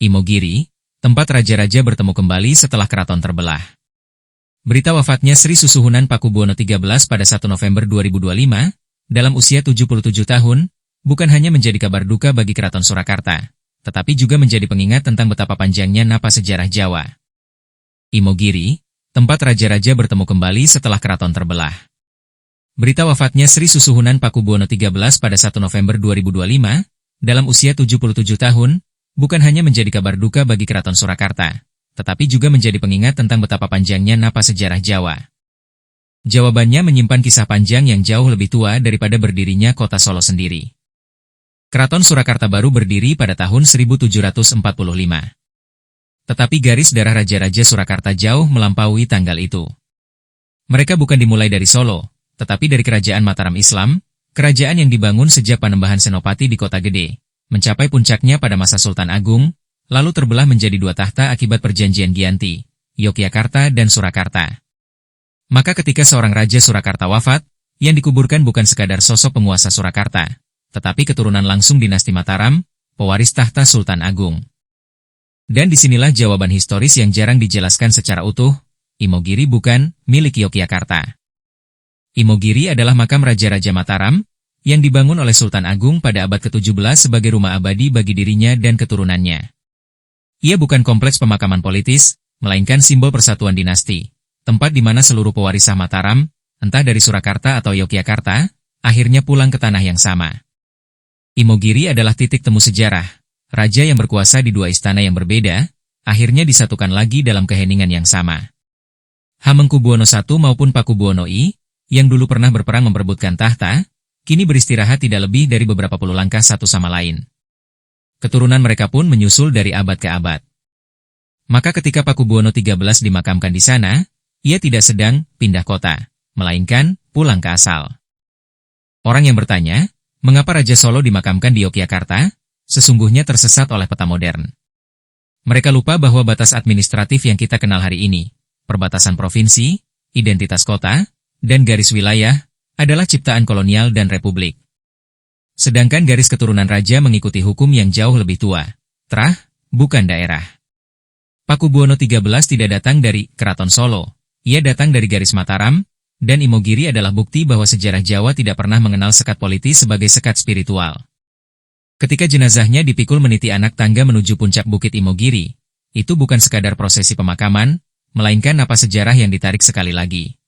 Imogiri, tempat raja-raja bertemu kembali setelah keraton terbelah. Berita wafatnya Sri Susuhunan Pakubuwono XIII pada 1 November 2025, dalam usia 77 tahun, bukan hanya menjadi kabar duka bagi Keraton Surakarta, tetapi juga menjadi pengingat tentang betapa panjangnya napas sejarah Jawa. Imogiri, tempat raja-raja bertemu kembali setelah keraton terbelah. Berita wafatnya Sri Susuhunan Pakubuwono XIII pada 1 November 2025, dalam usia 77 tahun, bukan hanya menjadi kabar duka bagi Keraton Surakarta, tetapi juga menjadi pengingat tentang betapa panjangnya napas sejarah Jawa. Jawabannya menyimpan kisah panjang yang jauh lebih tua daripada berdirinya kota Solo sendiri. Keraton Surakarta baru berdiri pada tahun 1745. Tetapi garis darah raja-raja Surakarta jauh melampaui tanggal itu. Mereka bukan dimulai dari Solo, tetapi dari Kerajaan Mataram Islam, kerajaan yang dibangun sejak Panembahan Senopati di Kota Gede, mencapai puncaknya pada masa Sultan Agung, lalu terbelah menjadi dua tahta akibat perjanjian Giyanti, Yogyakarta dan Surakarta. Maka ketika seorang Raja Surakarta wafat, yang dikuburkan bukan sekadar sosok penguasa Surakarta, tetapi keturunan langsung dinasti Mataram, pewaris tahta Sultan Agung. Dan disinilah jawaban historis yang jarang dijelaskan secara utuh, Imogiri bukan milik Yogyakarta. Imogiri adalah makam Raja-Raja Mataram, yang dibangun oleh Sultan Agung pada abad ke-17 sebagai rumah abadi bagi dirinya dan keturunannya. Ia bukan kompleks pemakaman politis, melainkan simbol persatuan dinasti, tempat di mana seluruh pewaris sah Mataram, entah dari Surakarta atau Yogyakarta, akhirnya pulang ke tanah yang sama. Imogiri adalah titik temu sejarah, raja yang berkuasa di dua istana yang berbeda, akhirnya disatukan lagi dalam keheningan yang sama. Hamengkubuwono I maupun Pakubuwono I, yang dulu pernah berperang memperebutkan tahta, kini beristirahat tidak lebih dari beberapa puluh langkah satu sama lain. Keturunan mereka pun menyusul dari abad ke abad. Maka ketika Pakubuwono XIII dimakamkan di sana, ia tidak sedang pindah kota, melainkan pulang ke asal. Orang yang bertanya, mengapa Raja Solo dimakamkan di Yogyakarta, sesungguhnya tersesat oleh peta modern. Mereka lupa bahwa batas administratif yang kita kenal hari ini, perbatasan provinsi, identitas kota, dan garis wilayah, adalah ciptaan kolonial dan republik. Sedangkan garis keturunan raja mengikuti hukum yang jauh lebih tua, trah, bukan daerah. Pakubuwono XIII tidak datang dari Keraton Solo, ia datang dari garis Mataram, dan Imogiri adalah bukti bahwa sejarah Jawa tidak pernah mengenal sekat politis sebagai sekat spiritual. Ketika jenazahnya dipikul meniti anak tangga menuju puncak Bukit Imogiri, itu bukan sekadar prosesi pemakaman, melainkan napas sejarah yang ditarik sekali lagi.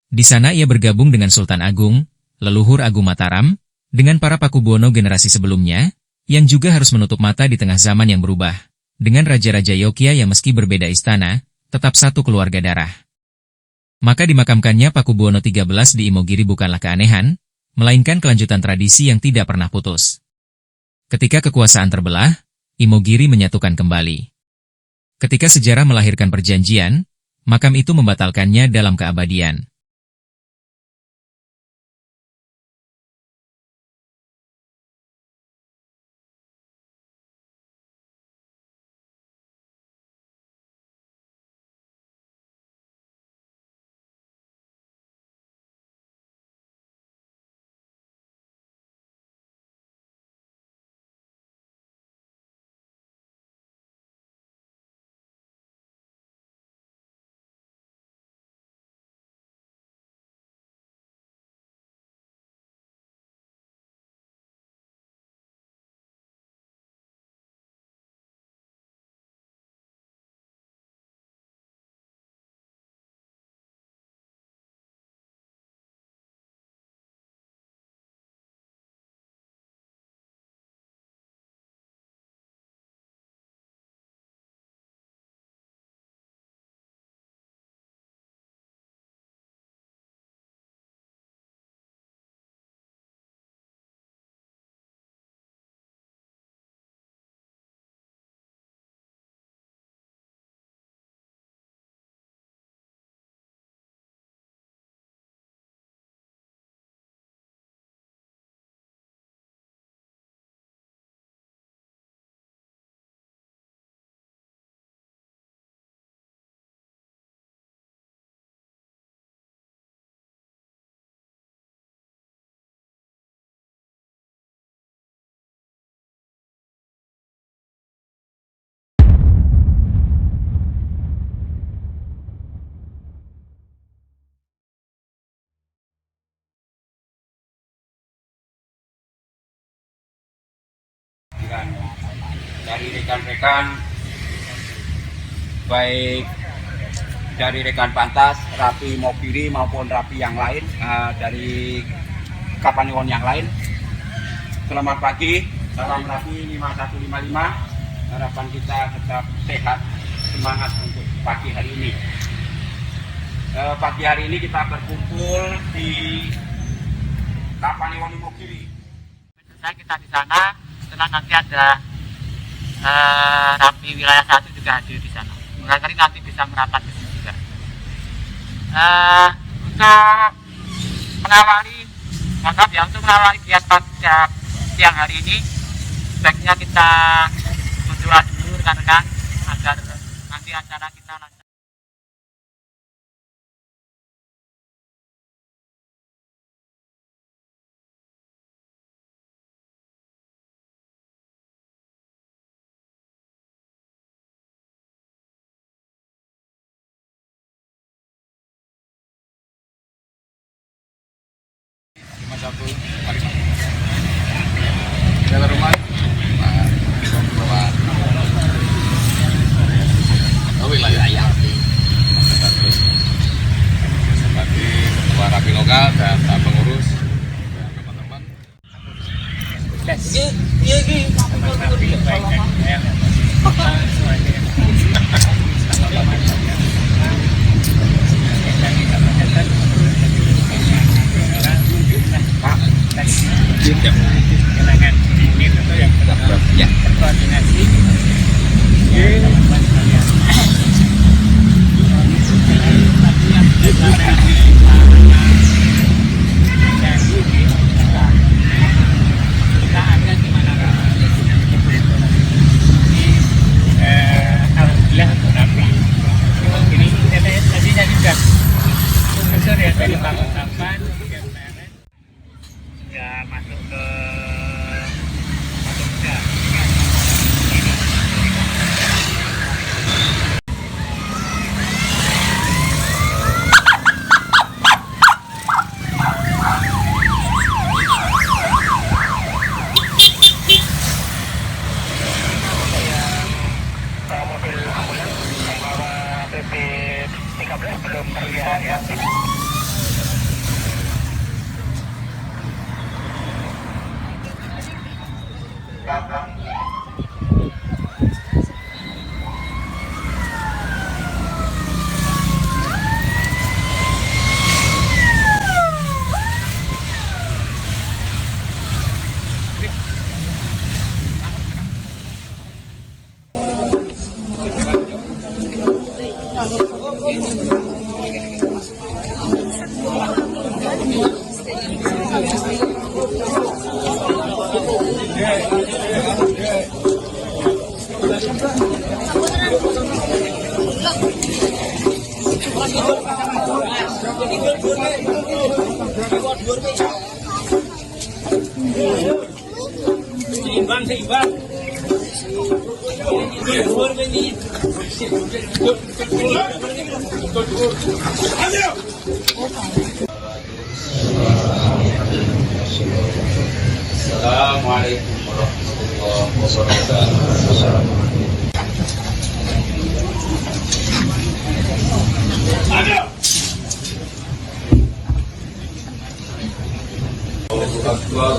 Di sana ia bergabung dengan Sultan Agung, leluhur Agung Mataram, dengan para Pakubuwono generasi sebelumnya, yang juga harus menutup mata di tengah zaman yang berubah, dengan Raja-Raja Yogya yang meski berbeda istana, tetap satu keluarga darah. Maka dimakamkannya Pakubuwono XIII di Imogiri bukanlah keanehan, melainkan kelanjutan tradisi yang tidak pernah putus. Ketika kekuasaan terbelah, Imogiri menyatukan kembali. Ketika sejarah melahirkan perjanjian, makam itu membatalkannya dalam keabadian. dari rekan-rekan, baik dari rekan Pantas, Rapi Mokiri maupun Rapi yang lain, dari Kapanewon yang lain. Selamat pagi, salam Rapi 5155. Harapan kita tetap sehat, semangat untuk pagi hari ini. Pagi hari ini kita berkumpul di Kapanewon Mokiri. Kita di sana, setelah nanti ada Rapi wilayah 1 juga hadir di sana. Barangkali nanti bisa merapat ke sini juga. Untuk mengawali kegiatan siang hari ini, sebaiknya kita berdoa dulu rekan-rekan agar nanti acara kita lancar. Jalan rumah wilayah sebagai ketua Rapi lokal dan pengurus dan teman-teman. Belum terlihat ya. Seimbang. Assalamualaikum warahmatullahi wabarakatuh. Allahu Akbar.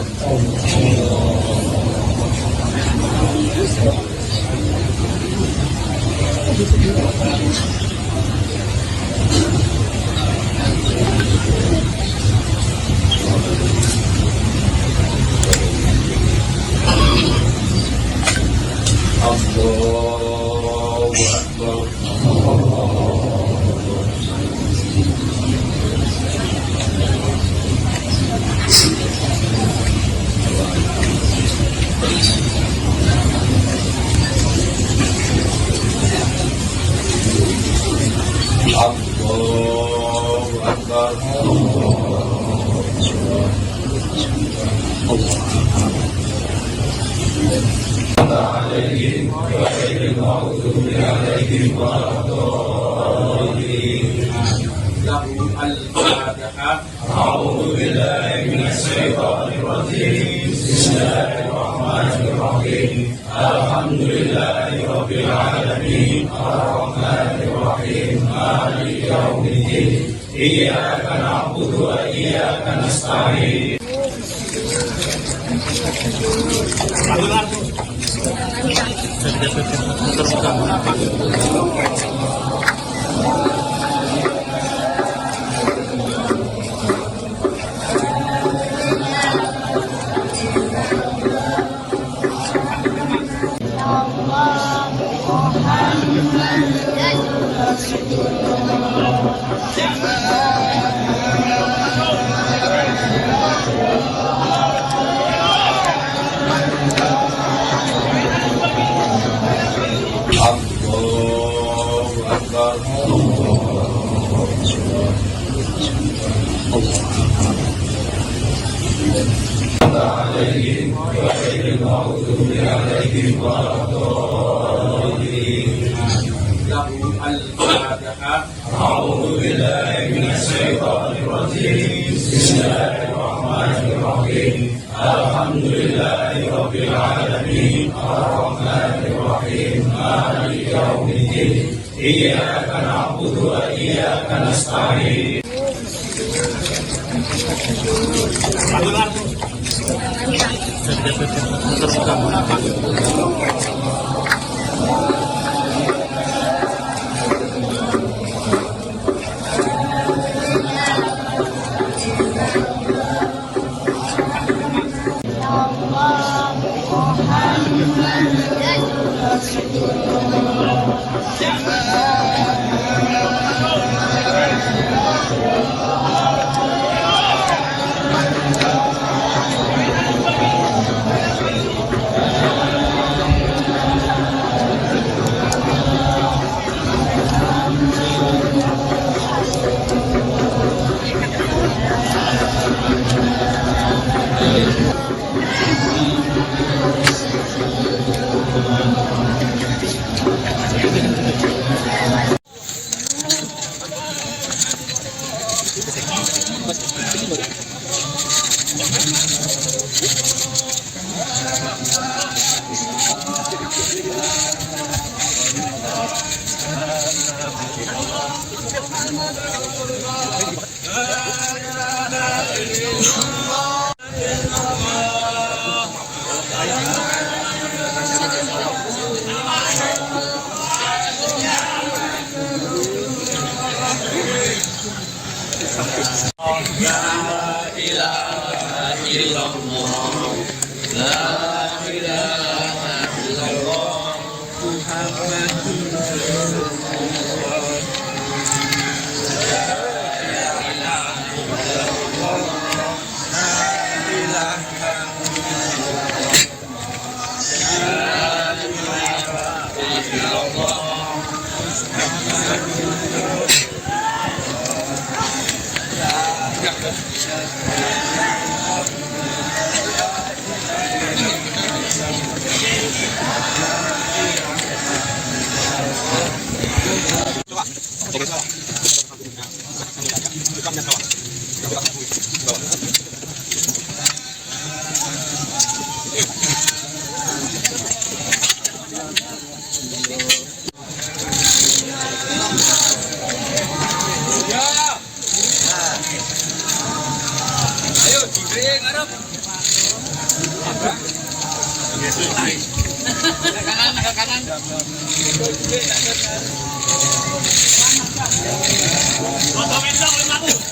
A'udzu billahi minasy syaithanir rajim. Bismillahirrahmanirrahim.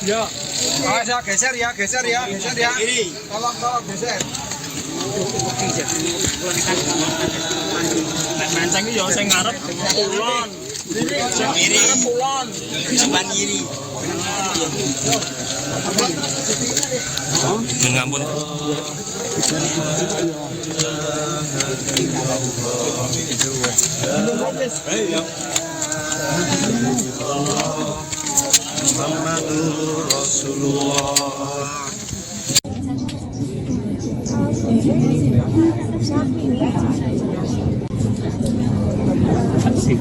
Ya, awas ya, geser ya. Tolong geser. Mancing yo sing ngarep kulon. Sing kiri kulon. Sebelah kiri. Ngampun. Muhammadur Rasulullah. Asik.